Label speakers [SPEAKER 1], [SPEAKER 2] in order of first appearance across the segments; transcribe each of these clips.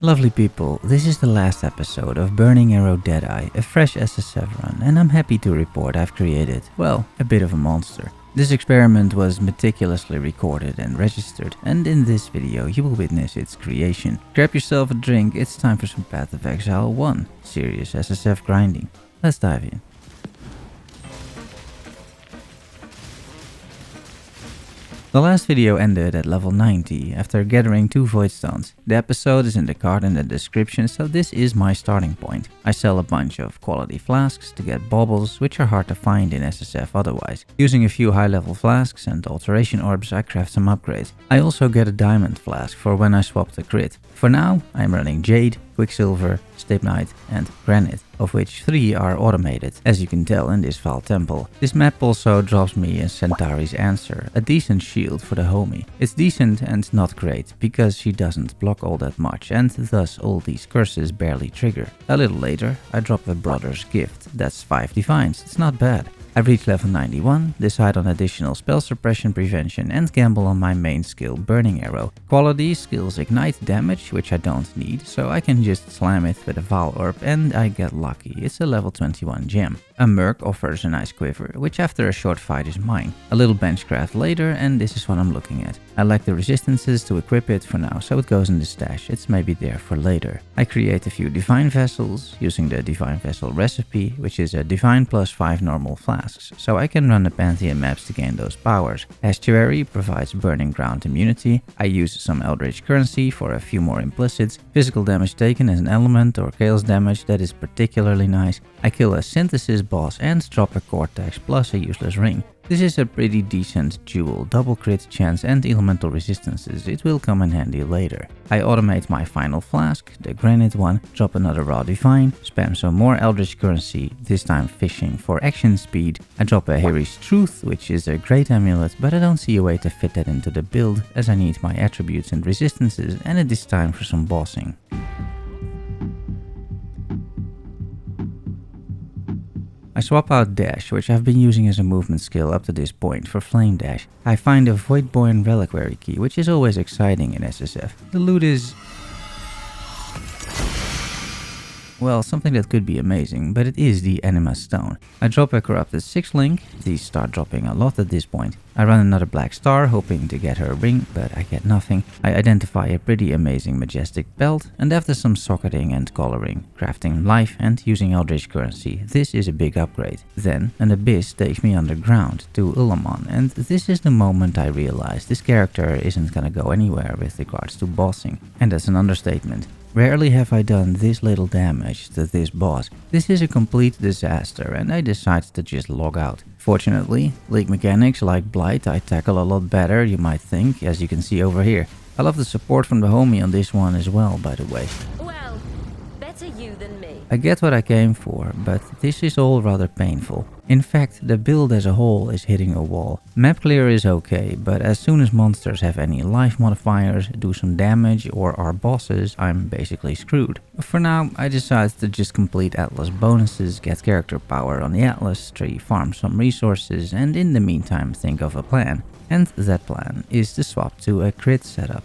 [SPEAKER 1] Lovely people, this is the last episode of Burning Arrow Deadeye, a fresh SSF run, and I'm happy to report I've created, well, a bit of a monster. This experiment was meticulously recorded and registered, and in this video you will witness its creation. Grab yourself a drink, it's time for some Path of Exile 1, serious SSF grinding. Let's dive in. The last video ended at level 90 after gathering 2 void stones. The episode is in the card in the description, so this is my starting point. I sell a bunch of quality flasks to get baubles, which are hard to find in SSF otherwise. Using a few high level flasks and alteration orbs, I craft some upgrades. I also get a diamond flask for when I swap the crit. For now, I'm running Jade, Quicksilver, Stibnite and Granite, of which 3 are automated, as you can tell in this Val Temple. This map also drops me a Centauri's Answer, a decent shield for the homie. It's decent and not great, because she doesn't block all that much and thus all these curses barely trigger. A little later, I drop a Brother's Gift, that's 5 divines, it's not bad. I reach level 91, decide on additional spell suppression prevention and gamble on my main skill Burning Arrow. Quality skills ignite damage, which I don't need, so I can just slam it with a Val Orb and I get lucky, it's a level 21 gem. A Merc offers a nice quiver, which after a short fight is mine. A little benchcraft later and this is what I'm looking at. I like the resistances to equip it for now, so it goes in the stash, it's maybe there for later. I create a few Divine Vessels, using the Divine Vessel recipe, which is a Divine plus 5 normal flasks, so I can run the Pantheon maps to gain those powers. Estuary provides Burning Ground immunity, I use some Eldritch currency for a few more implicits, physical damage taken as an element or chaos damage that is particularly nice. I kill a Synthesis boss and drop a Cortex plus a useless ring. This is a pretty decent dual, double crit chance and elemental resistances, it will come in handy later. I automate my final flask, the granite one, drop another raw divine, spam some more eldritch currency, this time fishing for action speed. I drop a Harry's Truth, which is a great amulet, but I don't see a way to fit that into the build as I need my attributes and resistances and it is time for some bossing. I swap out Dash, which I've been using as a movement skill up to this point, for Flame Dash. I find a Voidborn Reliquary key, which is always exciting in SSF. The loot is... well, something that could be amazing, but it is the Anima Stone. I drop a Corrupted 6 link, these start dropping a lot at this point. I run another Black Star, hoping to get her ring, but I get nothing. I identify a pretty amazing Majestic Belt, and after some socketing and coloring, crafting life and using Eldritch currency, this is a big upgrade. Then an Abyss takes me underground to Ulamon, and this is the moment I realize this character isn't gonna go anywhere with regards to bossing, and that's an understatement. Rarely have I done this little damage to this boss. This is a complete disaster and I decide to just log out. Fortunately, League mechanics like Blight I tackle a lot better, you might think, as you can see over here. I love the support from the homie on this one as well, by the way.
[SPEAKER 2] Well, better you than me.
[SPEAKER 1] I get what I came for, but this is all rather painful. In fact, the build as a whole is hitting a wall. Map clear is okay, but as soon as monsters have any life modifiers, do some damage or are bosses, I'm basically screwed. For now, I decided to just complete Atlas bonuses, get character power on the Atlas tree, farm some resources, and in the meantime think of a plan. And that plan is to swap to a crit setup.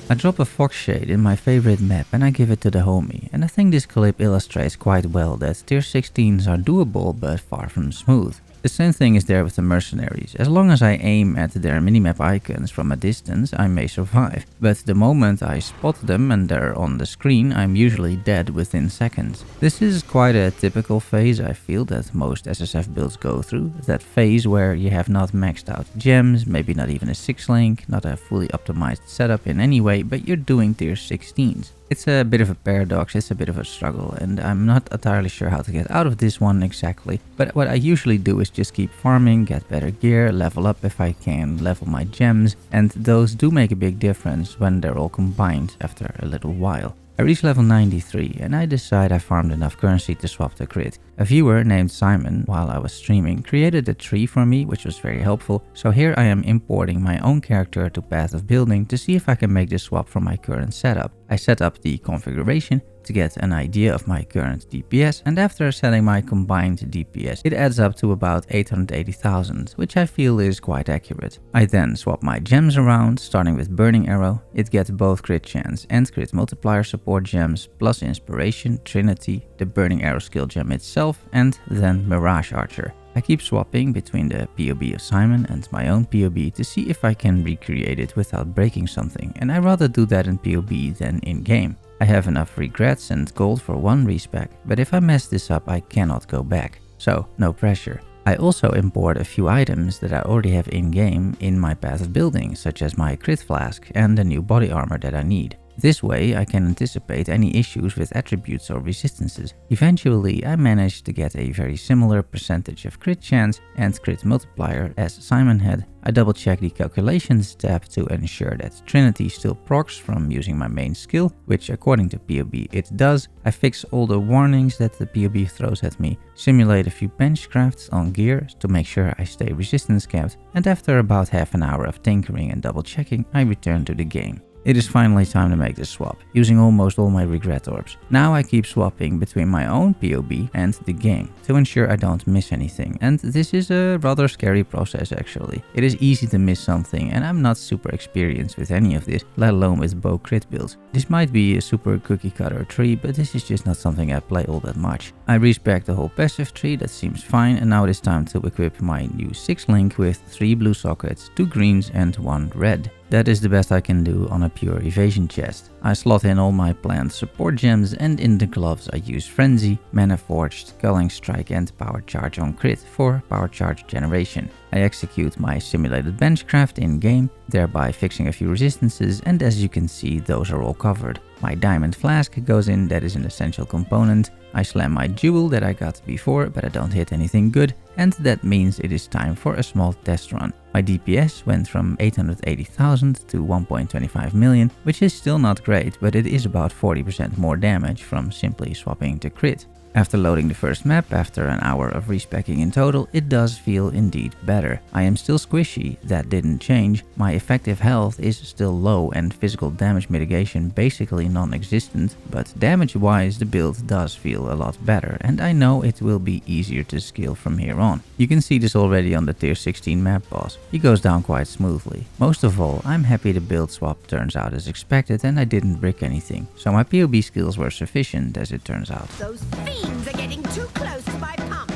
[SPEAKER 1] I drop a Fox Shade in my favorite map and I give it to the homie, and I think this clip illustrates quite well that tier 16s are doable but far from smooth. The same thing is there with the mercenaries. As long as I aim at their minimap icons from a distance, I may survive. But the moment I spot them and they're on the screen, I'm usually dead within seconds. This is quite a typical phase I feel that most SSF builds go through. That phase where you have not maxed out gems, maybe not even a 6-link, not a fully optimized setup in any way, but you're doing tier 16s. It's a bit of a paradox, it's a bit of a struggle, and I'm not entirely sure how to get out of this one exactly. But what I usually do is just keep farming, get better gear, level up if I can, level my gems, and those do make a big difference when they're all combined after a little while. I reached level 93 and I decide I farmed enough currency to swap the crit. A viewer named Simon, while I was streaming, created a tree for me, which was very helpful, so here I am importing my own character to Path of Building to see if I can make this swap from my current setup. I set up the configuration to get an idea of my current DPS, and after setting my combined DPS, it adds up to about 880,000, which I feel is quite accurate. I then swap my gems around, starting with Burning Arrow. It gets both crit chance and crit multiplier support gems, plus Inspiration, Trinity, the Burning Arrow skill gem itself, and then Mirage Archer. I keep swapping between the PoB of Simon and my own PoB to see if I can recreate it without breaking something, and I rather do that in PoB than in-game. I have enough regrets and gold for one respec, but if I mess this up I cannot go back, so no pressure. I also import a few items that I already have in-game in my path of building, such as my crit flask and the new body armor that I need. This way I can anticipate any issues with attributes or resistances. Eventually I managed to get a very similar percentage of crit chance and crit multiplier as Simon had. I double check the calculations tab to ensure that Trinity still procs from using my main skill, which according to PoB it does. I fix all the warnings that the PoB throws at me, simulate a few bench crafts on gear to make sure I stay resistance capped, and after about half an hour of tinkering and double checking I return to the game. It is finally time to make this swap, using almost all my regret orbs. Now I keep swapping between my own PoB and the game, to ensure I don't miss anything, and this is a rather scary process actually. It is easy to miss something, and I'm not super experienced with any of this, let alone with bow crit builds. This might be a super cookie cutter tree, but this is just not something I play all that much. I respec the whole passive tree, that seems fine, and now it is time to equip my new 6 link with 3 blue sockets, 2 greens and 1 red. That is the best I can do on a pure evasion chest. I slot in all my planned support gems, and in the gloves I use Frenzy, Mana Forged, Culling Strike and Power Charge on crit for power charge generation. I execute my simulated benchcraft in game, thereby fixing a few resistances, and as you can see those are all covered. My diamond flask goes in, that is an essential component. I slam my jewel that I got before, but I don't hit anything good, and that means it is time for a small test run. My DPS went from 880,000 to 1.25 million, which is still not great, but it is about 40% more damage from simply swapping to crit. After loading the first map, after an hour of respecking in total, it does feel indeed better. I am still squishy, that didn't change. My effective health is still low and physical damage mitigation basically non-existent, but damage-wise the build does feel a lot better, and I know it will be easier to scale from here on. You can see this already on the tier 16 map boss. He goes down quite smoothly. Most of all, I'm happy the build swap turns out as expected and I didn't brick anything, so my PoB skills were sufficient as it turns out.
[SPEAKER 3] Those fiends are getting too close to my pump.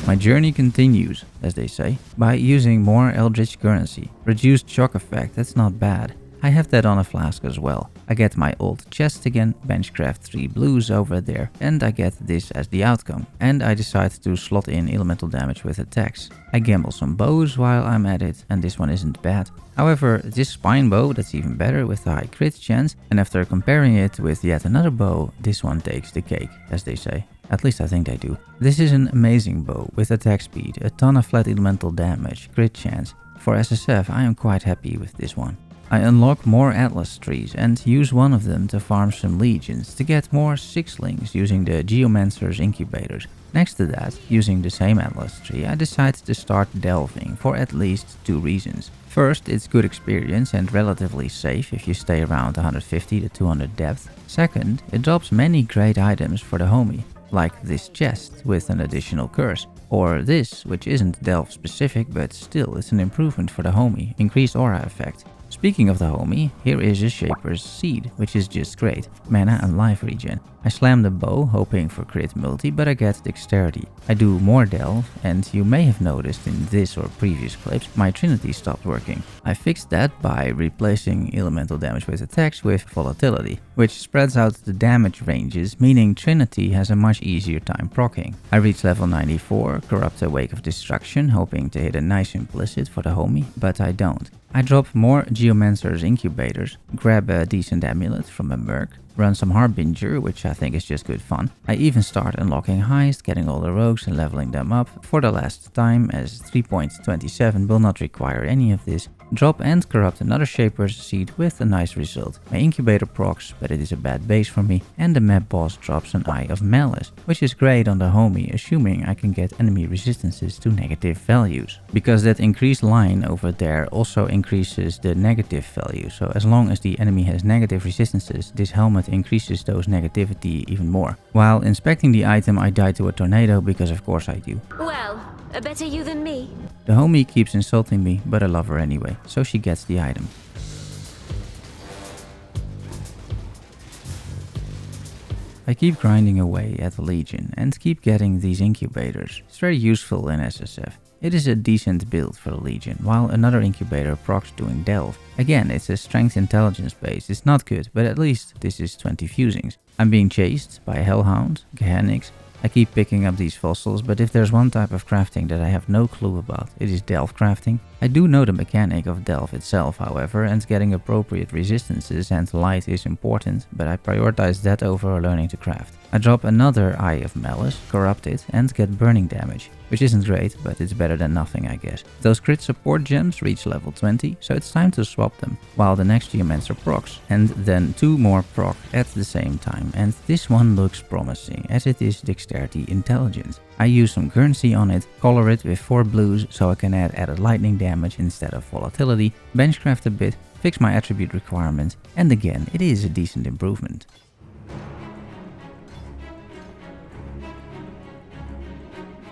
[SPEAKER 1] My journey continues, as they say, by using more Eldritch currency. Reduced shock effect, that's not bad. I have that on a flask as well. I get my old chest again, benchcraft 3 blues over there, and I get this as the outcome. And I decide to slot in elemental damage with attacks. I gamble some bows while I'm at it, and this one isn't bad. However, this spine bow, that's even better with a high crit chance, and after comparing it with yet another bow, this one takes the cake, as they say. At least I think they do. This is an amazing bow with attack speed, a ton of flat elemental damage, crit chance. For SSF, I am quite happy with this one. I unlock more Atlas trees and use one of them to farm some legions to get more 6-lings using the Geomancer's incubators. Next to that, using the same Atlas tree, I decide to start delving for at least 2 reasons. First, it's good experience and relatively safe if you stay around 150 to 200 depth. Second, it drops many great items for the homie, like this chest with an additional curse. Or this, which isn't delve specific, but still it's an improvement for the homie, increased aura effect. Speaking of the homie, here is a Shaper's Seed, which is just great, mana and life regen. I slam the bow, hoping for crit multi, but I get dexterity. I do more delve, and you may have noticed in this or previous clips, my Trinity stopped working. I fixed that by replacing elemental damage with attacks with volatility, which spreads out the damage ranges, meaning Trinity has a much easier time proccing. I reach level 94, corrupt a Wake of Destruction, hoping to hit a nice implicit for the homie, but I don't. I drop more Geomancer's incubators, grab a decent amulet from a merc, run some Harbinger, which I think is just good fun. I even start unlocking Heist, getting all the rogues and leveling them up for the last time, as 3.27 will not require any of this. Drop and corrupt another Shaper's Seed with a nice result. My Incubator procs, but it is a bad base for me, and the map boss drops an Eye of Malice, which is great on the homie, assuming I can get enemy resistances to negative values. Because that increased line over there also increases the negative value, so as long as the enemy has negative resistances, this helmet increases those negativity even more. While inspecting the item, I die to a tornado because of course I do.
[SPEAKER 2] Well, a better you than me.
[SPEAKER 1] The homie keeps insulting me, but I love her anyway, so she gets the item. I keep grinding away at the Legion and keep getting these incubators. It's very useful in SSF. It is a decent build for the Legion, while another incubator procs doing Delve. Again, it's a strength intelligence base, it's not good, but at least this is 20 fusings. I'm being chased by Hellhound, Gehenix. I keep picking up these fossils, but if there's one type of crafting that I have no clue about, it is Delve crafting. I do know the mechanic of Delve itself, however, and getting appropriate resistances and light is important, but I prioritize that over learning to craft. I drop another Eye of Malice, corrupt it, and get burning damage, which isn't great, but it's better than nothing, I guess. Those crit support gems reach level 20, so it's time to swap them, while the next Geomancer procs, and then 2 more proc at the same time, and this one looks promising, as it is Dexterity Intelligence. I use some currency on it, color it with 4 blues so I can add added lightning damage instead of volatility, benchcraft a bit, fix my attribute requirements, and again, it is a decent improvement.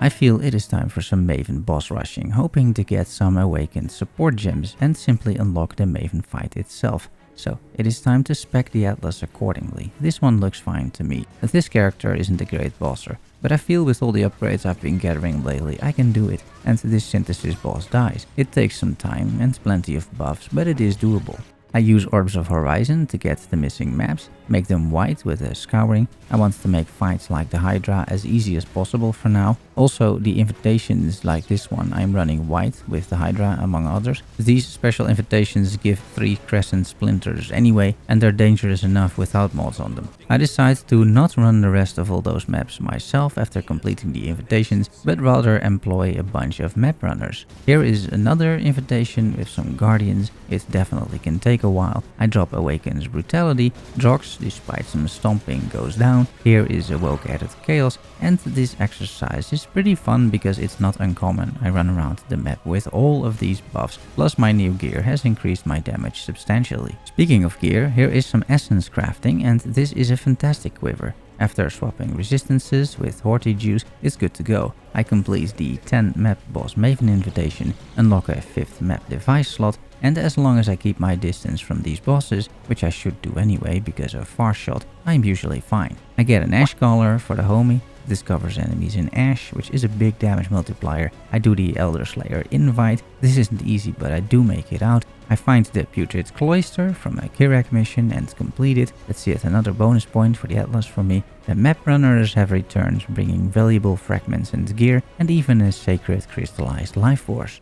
[SPEAKER 1] I feel it is time for some Maven boss rushing, hoping to get some awakened support gems and simply unlock the Maven fight itself. So it is time to spec the Atlas accordingly. This one looks fine to me. This character isn't a great bosser, but I feel with all the upgrades I've been gathering lately I can do it, and this synthesis boss dies. It takes some time and plenty of buffs, but it is doable. I use Orbs of Horizon to get the missing maps, make them white with a scouring. I want to make fights like the Hydra as easy as possible for now. Also, the invitations like this one I'm running white with the Hydra among others. These special invitations give 3 crescent splinters anyway, and they're dangerous enough without mods on them. I decide to not run the rest of all those maps myself after completing the invitations, but rather employ a bunch of map runners. Here is another invitation with some guardians. It definitely can take a while. I drop Awaken's Brutality, Drox, despite some stomping, goes down. Here is Awoke added Chaos, and this exercise is pretty fun because it's not uncommon. I run around the map with all of these buffs, plus my new gear has increased my damage substantially. Speaking of gear, here is some essence crafting, and this is a fantastic quiver. After swapping resistances with Horty Juice, it's good to go. I complete the 10 map boss Maven invitation, unlock a 5th map device slot, and as long as I keep my distance from these bosses, which I should do anyway because of Far Shot, I'm usually fine. I get an Ash Collar for the homie. This covers enemies in Ash, which is a big damage multiplier. I do the Elder Slayer invite. This isn't easy, but I do make it out. I find the Putrid Cloister from a Kirak mission and complete it. That's yet another bonus point for the Atlas for me. The map runners have returned, bringing valuable fragments and gear, and even a sacred crystallized life force.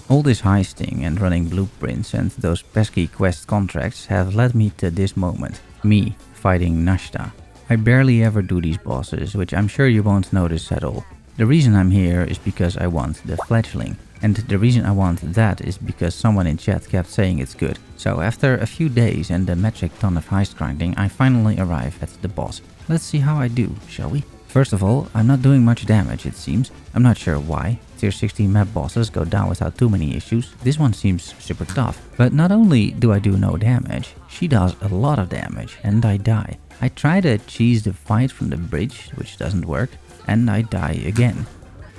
[SPEAKER 1] All this heisting and running blueprints and those pesky quest contracts have led me to this moment. Me fighting Nashta. I barely ever do these bosses, which I'm sure you won't notice at all. The reason I'm here is because I want the Fledgling. And the reason I want that is because someone in chat kept saying it's good. So after a few days and a metric ton of heist grinding, I finally arrive at the boss. Let's see how I do, shall we? First of all, I'm not doing much damage, it seems. I'm not sure why. Tier 16 map bosses go down without too many issues. This one seems super tough. But not only do I do no damage, she does a lot of damage and I die. I try to cheese the fight from the bridge, which doesn't work, and I die again.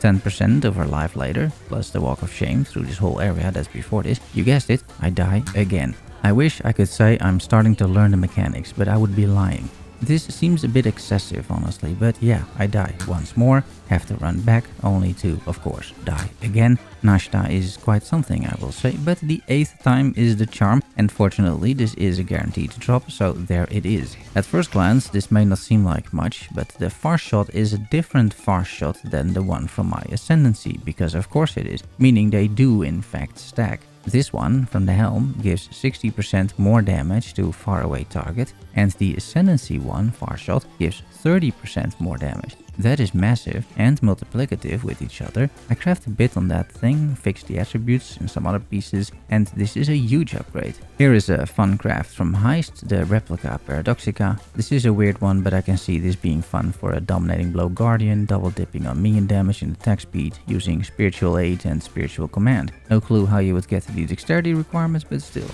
[SPEAKER 1] 10% of her life later, plus the walk of shame through this whole area that's before this, you guessed it, I die again. I wish I could say I'm starting to learn the mechanics, but I would be lying. This seems a bit excessive, honestly, but yeah, I die once more, have to run back, only to, of course, die again. Nashta is quite something, I will say, but the 8th time is the charm, and fortunately this is a guaranteed drop, so there it is. At first glance, this may not seem like much, but the Far Shot is a different Far Shot than the one from my Ascendancy, because of course it is, meaning they do in fact stack. This one from the helm gives 60% more damage to faraway target, and the Ascendancy one, Far Shot, gives 30% more damage. That is massive and multiplicative with each other. I craft a bit on that thing, fix the attributes and some other pieces, and this is a huge upgrade. Here is a fun craft from Heist, the Replica Paradoxica. This is a weird one, but I can see this being fun for a Dominating Blow Guardian, double dipping on minion damage and attack speed, using Spiritual Aid and Spiritual Command. No clue how you would get to the dexterity requirements, but still.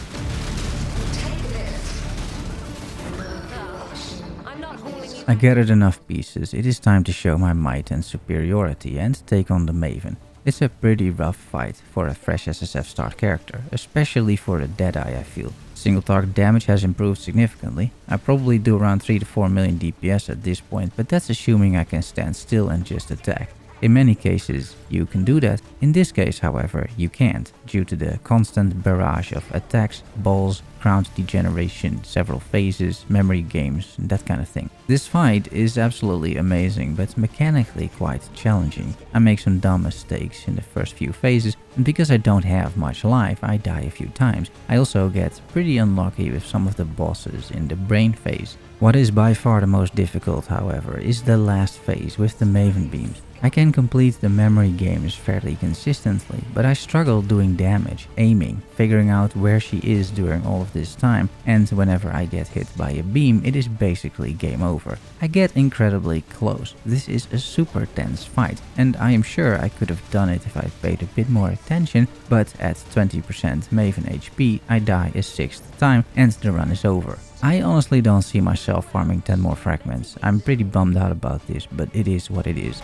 [SPEAKER 1] I gathered enough pieces, it is time to show my might and superiority and take on the Maven. It's a pretty rough fight for a fresh SSF start character, especially for a deadeye I feel. Single target damage has improved significantly. I probably do around 3 to 4 million DPS at this point, but that's assuming I can stand still and just attack. In many cases, you can do that. In this case, however, you can't, due to the constant barrage of attacks, balls, crown degeneration, several phases, memory games, and that kind of thing. This fight is absolutely amazing, but mechanically quite challenging. I make some dumb mistakes in the first few phases, and because I don't have much life, I die a few times. I also get pretty unlucky with some of the bosses in the brain phase. What is by far the most difficult, however, is the last phase with the Maven beams. I can complete the memory games fairly consistently, but I struggle doing damage, aiming, figuring out where she is during all of this time, and whenever I get hit by a beam, it is basically game over. I get incredibly close. This is a super tense fight, and I am sure I could have done it if I paid a bit more attention, but at 20% Maven HP, I die a 6th time and the run is over. I honestly don't see myself farming 10 more fragments. I'm pretty bummed out about this, but it is what it is.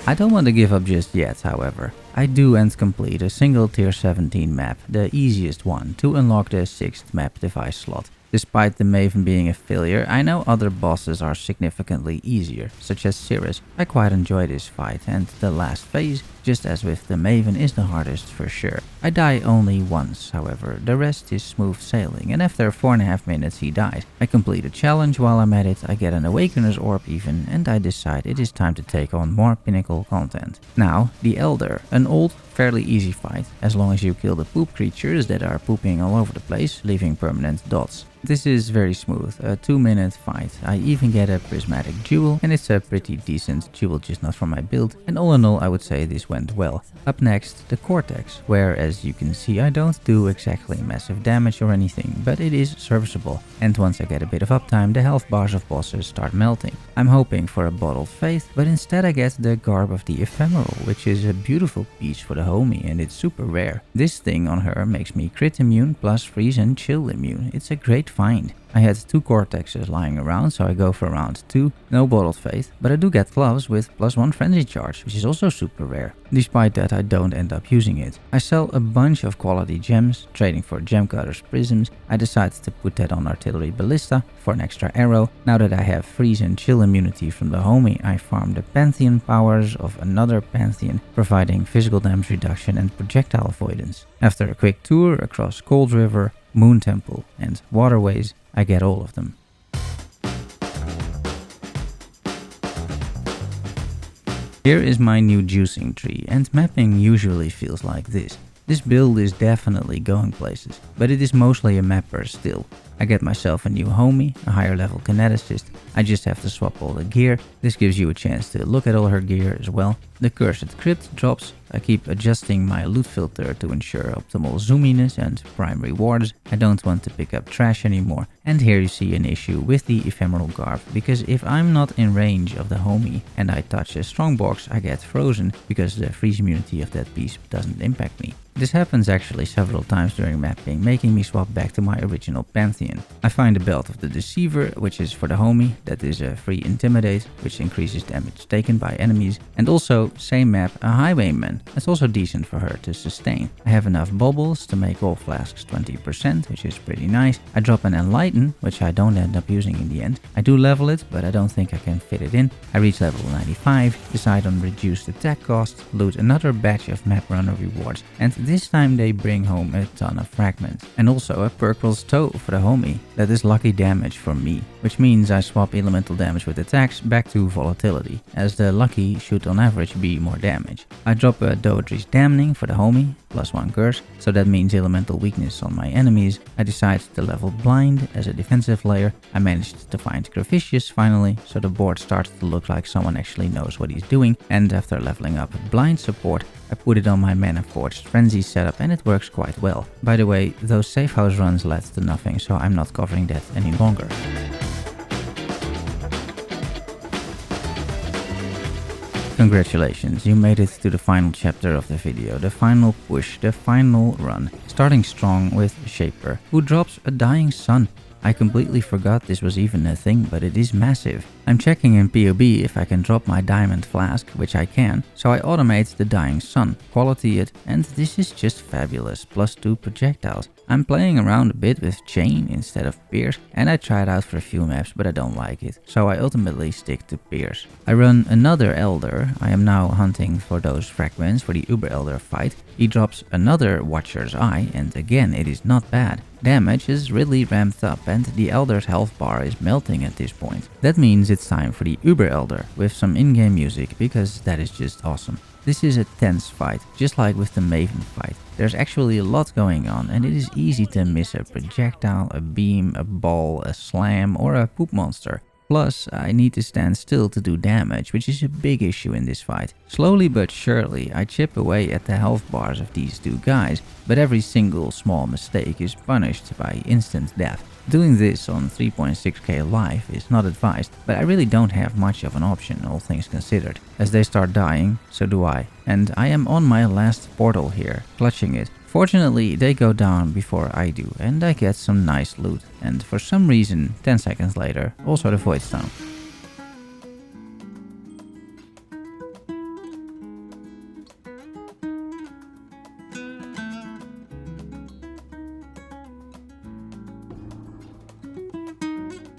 [SPEAKER 1] I don't want to give up just yet, however. I do and complete a single tier 17 map, the easiest one, to unlock the 6th map device slot. Despite the Maven being a failure, I know other bosses are significantly easier, such as Cirrus. I quite enjoy this fight, and the last phase, just as with the Maven, is the hardest for sure. I die only once, however, the rest is smooth sailing, and after 4.5 minutes he dies. I complete a challenge while I'm at it, I get an Awakener's Orb even, and I decide it is time to take on more pinnacle content. Now, the Elder, an old, fairly easy fight, as long as you kill the poop creatures that are pooping all over the place, leaving permanent dots. This is very smooth, a 2-minute fight. I even get a prismatic jewel, and it's a pretty decent jewel, just not from my build, and all in all I would say this went well. Up next, the Cortex, where as you can see I don't do exactly massive damage or anything, but it is serviceable, and once I get a bit of uptime the health bars of bosses start melting. I'm hoping for a Bottled Faith, but instead I get the Garb of the Ephemeral, which is a beautiful piece for the homie and it's super rare. This thing on her makes me crit immune plus freeze and chill immune. It's a great find. I had 2 Cortexes lying around, so I go for round 2, no Bottled Faith, but I do get gloves with +1 Frenzy Charge, which is also super rare. Despite that, I don't end up using it. I sell a bunch of quality gems, trading for Gem Cutter's Prisms. I decided to put that on Artillery Ballista for an extra arrow. Now that I have freeze and chill immunity from the homie, I farm the Pantheon powers of another Pantheon, providing physical damage reduction and projectile avoidance. After a quick tour across Cold River, Moon Temple and Waterways, I get all of them. Here is my new juicing tree, and mapping usually feels like this. This build is definitely going places, but it is mostly a mapper still. I get myself a new homie, a higher level kineticist. I just have to swap all the gear. This gives you a chance to look at all her gear as well. The Cursed Crypt drops. I keep adjusting my loot filter to ensure optimal zoominess and prime rewards. I don't want to pick up trash anymore. And here you see an issue with the Ephemeral Garb, because if I'm not in range of the homie and I touch a strongbox, I get frozen because the freeze immunity of that piece doesn't impact me. This happens actually several times during mapping, making me swap back to my original Pantheon. I find the Belt of the Deceiver, which is for the homie, that is a free Intimidate, which increases damage taken by enemies, and also, same map, a Highwayman, It's also decent for her to sustain. I have enough baubles to make all flasks 20%, which is pretty nice. I drop an enlighten, which I don't end up using in the end. I do level it, but I don't think I can fit it in. I reach level 95, decide on reduced attack cost, loot another batch of map runner rewards, and this time they bring home a ton of fragments. And also a Purkle's Toe for the homie. That is lucky damage for me, which means I swap elemental damage with attacks back to volatility, as the lucky should on average be more damage. I drop a Doedri's Damning for the homie, +1 curse, so that means elemental weakness on my enemies. I decide to level blind as a defensive layer. I managed to find Gravicious finally, so the board starts to look like someone actually knows what he's doing, and after leveling up blind support, I put it on my Mana Forged Frenzy setup and it works quite well. By the way, those safe house runs led to nothing, so I'm not covering that any longer. Congratulations, you made it to the final chapter of the video, the final push, the final run. Starting strong with Shaper, who drops a Dying Sun. I completely forgot this was even a thing, but it is massive. I'm checking in PoE if I can drop my diamond flask, which I can, so I automate the Dying Sun, quality it, and this is just fabulous, +2 projectiles. I'm playing around a bit with Chain instead of Pierce, and I tried out for a few maps, but I don't like it, so I ultimately stick to Pierce. I run another Elder. I am now hunting for those fragments for the Uber Elder fight. He drops another Watcher's Eye, and again it is not bad. Damage is really ramped up and the Elder's health bar is melting at this point. That means it's time for the Uber Elder with some in-game music, because that is just awesome. This is a tense fight, just like with the Maven fight. There's actually a lot going on and it is easy to miss a projectile, a beam, a ball, a slam or a poop monster. Plus, I need to stand still to do damage, which is a big issue in this fight. Slowly but surely, I chip away at the health bars of these two guys, but every single small mistake is punished by instant death. Doing this on 3.6k life is not advised, but I really don't have much of an option, all things considered. As they start dying, so do I. And I am on my last portal here, clutching it. Fortunately, they go down before I do, and I get some nice loot. And for some reason, 10 seconds later, also the Void Stone.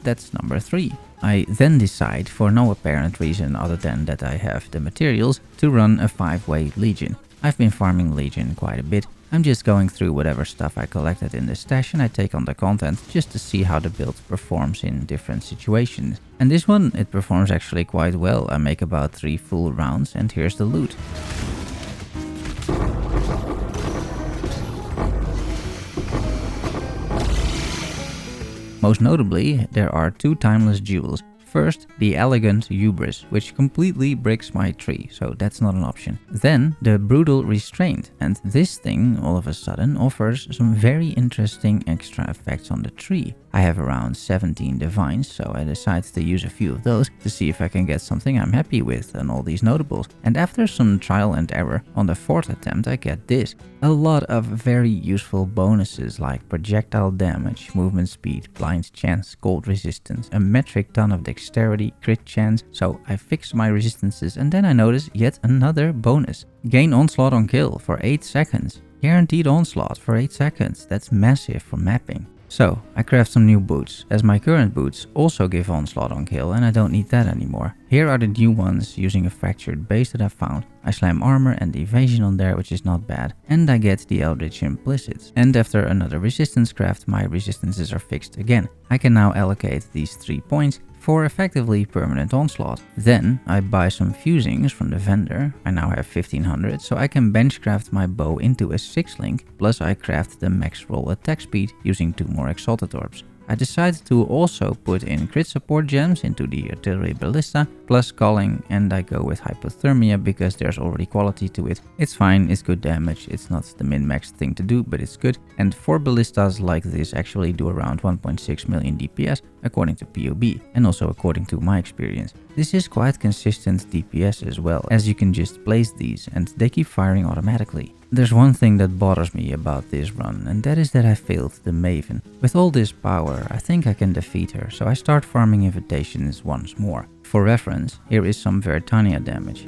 [SPEAKER 1] That's number 3. I then decide, for no apparent reason other than that I have the materials, to run a 5-way Legion. I've been farming Legion quite a bit. I'm just going through whatever stuff I collected in the stash and I take on the content just to see how the build performs in different situations. And this one, it performs actually quite well. I make about 3 full rounds and here's the loot. Most notably, there are 2 timeless jewels. First, the elegant Hubris, which completely breaks my tree, so that's not an option. Then, the brutal Restraint, and this thing all of a sudden offers some very interesting extra effects on the tree. I have around 17 divines, so I decided to use a few of those to see if I can get something I'm happy with on all these notables. And after some trial and error, on the 4th attempt I get this. A lot of very useful bonuses like projectile damage, movement speed, blind chance, cold resistance, a metric ton of dexterity, crit chance, so I fix my resistances and then I notice yet another bonus. Gain onslaught on kill for 8 seconds. Guaranteed onslaught for 8 seconds, that's massive for mapping. So, I craft some new boots, as my current boots also give onslaught on kill and I don't need that anymore. Here are the new ones using a fractured base that I found. I slam armor and evasion on there, which is not bad. And I get the Eldritch Implicits. And after another resistance craft, my resistances are fixed again. I can now allocate these 3 points for effectively permanent onslaught. Then I buy some fusings from the vendor. I now have 1500, so I can benchcraft my bow into a 6-link, plus I craft the max roll attack speed using 2 more Exalted Orbs. I decided to also put in crit support gems into the artillery ballista, plus calling, and I go with hypothermia because there's already quality to it. It's fine, it's good damage, it's not the min-max thing to do, but it's good. And 4 ballistas like this actually do around 1.6 million DPS according to PoE, and also according to my experience. This is quite consistent DPS as well, as you can just place these and they keep firing automatically. There's one thing that bothers me about this run, and that is that I failed the Maven. With all this power, I think I can defeat her, so I start farming invitations once more. For reference, here is some Veritania damage.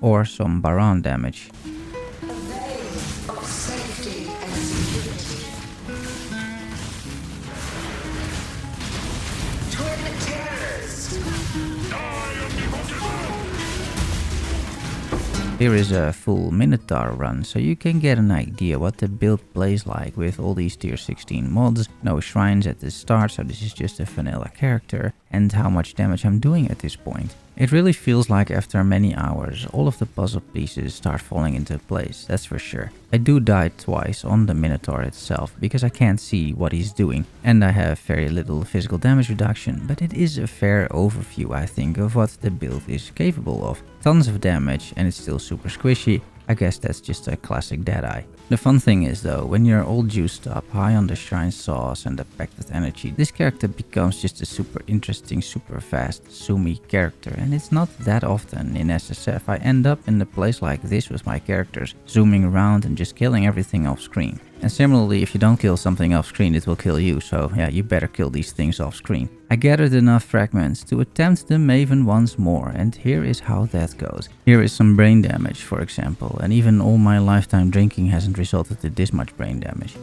[SPEAKER 1] or some Baron damage. Here is a full Minotaur run, so you can get an idea what the build plays like with all these tier 16 mods, no shrines at the start, so this is just a vanilla character, and how much damage I'm doing at this point. It really feels like after many hours, all of the puzzle pieces start falling into place, that's for sure. I do die twice on the Minotaur itself, because I can't see what he's doing, and I have very little physical damage reduction, but it is a fair overview, I think, of what the build is capable of. Tons of damage, and it's still super squishy. I guess that's just a classic deadeye. The fun thing is though, when you're all juiced up, high on the shrine sauce and packed with energy, this character becomes just a super interesting, super fast, zoomy character, and it's not that often in SSF I end up in a place like this with my characters, zooming around and just killing everything off screen. And similarly, if you don't kill something off screen, it will kill you, so yeah, you better kill these things off screen. I gathered enough fragments to attempt the Maven once more, and here is how that goes. Here is some brain damage, for example, and even all my lifetime drinking hasn't resulted in this much brain damage.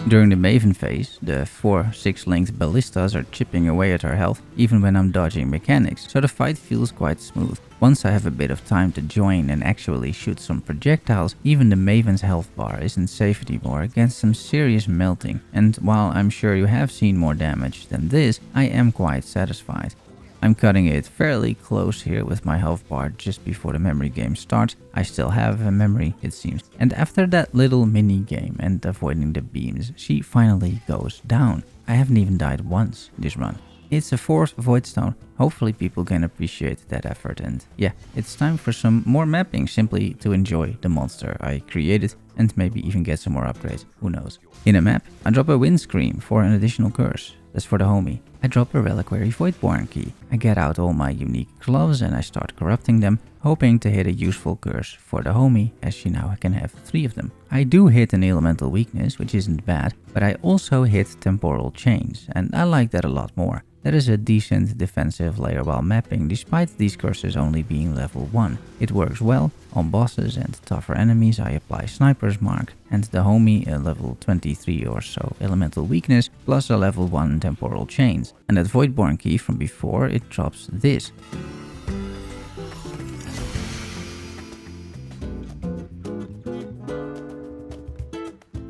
[SPEAKER 1] During the Maven phase, the 4-6 linked ballistas are chipping away at her health, even when I'm dodging mechanics, so the fight feels quite smooth. Once I have a bit of time to join and actually shoot some projectiles, even the Maven's health bar isn't safe anymore against some serious melting, and while I'm sure you have seen more damage than this, I am quite satisfied. I'm cutting it fairly close here with my health bar just before the memory game starts. I still have a memory, it seems. And after that little mini game and avoiding the beams, she finally goes down. I haven't even died once this run. It's a 4th Voidstone. Hopefully people can appreciate that effort, and yeah, it's time for some more mapping simply to enjoy the monster I created and maybe even get some more upgrades, who knows. In a map, I drop a Wind Scream for an additional curse. That's for the homie. I drop a Reliquary Voidborn key. I get out all my unique gloves and I start corrupting them, hoping to hit a useful curse for the homie, as she now can have 3 of them. I do hit an elemental weakness, which isn't bad, but I also hit temporal chains, and I like that a lot more. That is a decent defensive layer while mapping, despite these curses only being level 1. It works well. On bosses and tougher enemies I apply Sniper's Mark, and the homie a level 23 or so elemental weakness plus a level 1 temporal chains. And that Voidborn key from before, it drops this.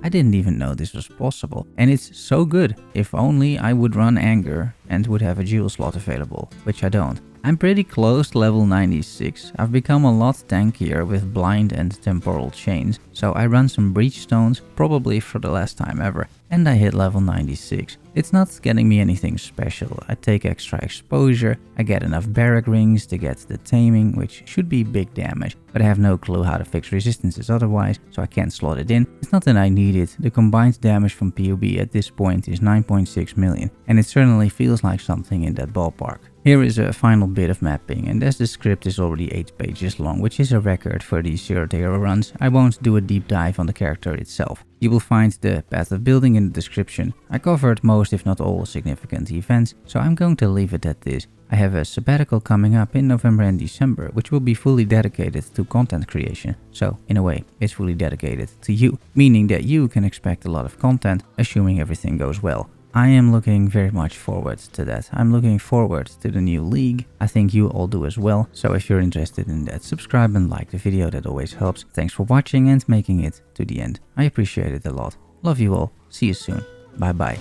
[SPEAKER 1] I didn't even know this was possible, and it's so good. If only I would run Anger and would have a jewel slot available, which I don't. I'm pretty close to level 96. I've become a lot tankier with blind and temporal chains, so I run some breach stones, probably for the last time ever, and I hit level 96. It's not getting me anything special. I take extra exposure, I get enough barrack rings to get the taming, which should be big damage, but I have no clue how to fix resistances otherwise, so I can't slot it in. It's not that I need it. The combined damage from PoE at this point is 9.6 million, and it certainly feels like something in that ballpark. Here is a final bit of mapping, and as the script is already 8 pages long, which is a record for these 0-0 runs, I won't do a deep dive on the character itself. You will find the path of building in the description. I covered most if not all significant events, so I'm going to leave it at this. I have a sabbatical coming up in November and December, which will be fully dedicated to content creation. So, in a way, it's fully dedicated to you, meaning that you can expect a lot of content, assuming everything goes well. I am looking very much forward to that. I'm looking forward to the new league. I think you all do as well. So if you're interested in that, subscribe and like the video. That always helps. Thanks for watching and making it to the end. I appreciate it a lot. Love you all. See you soon. Bye bye.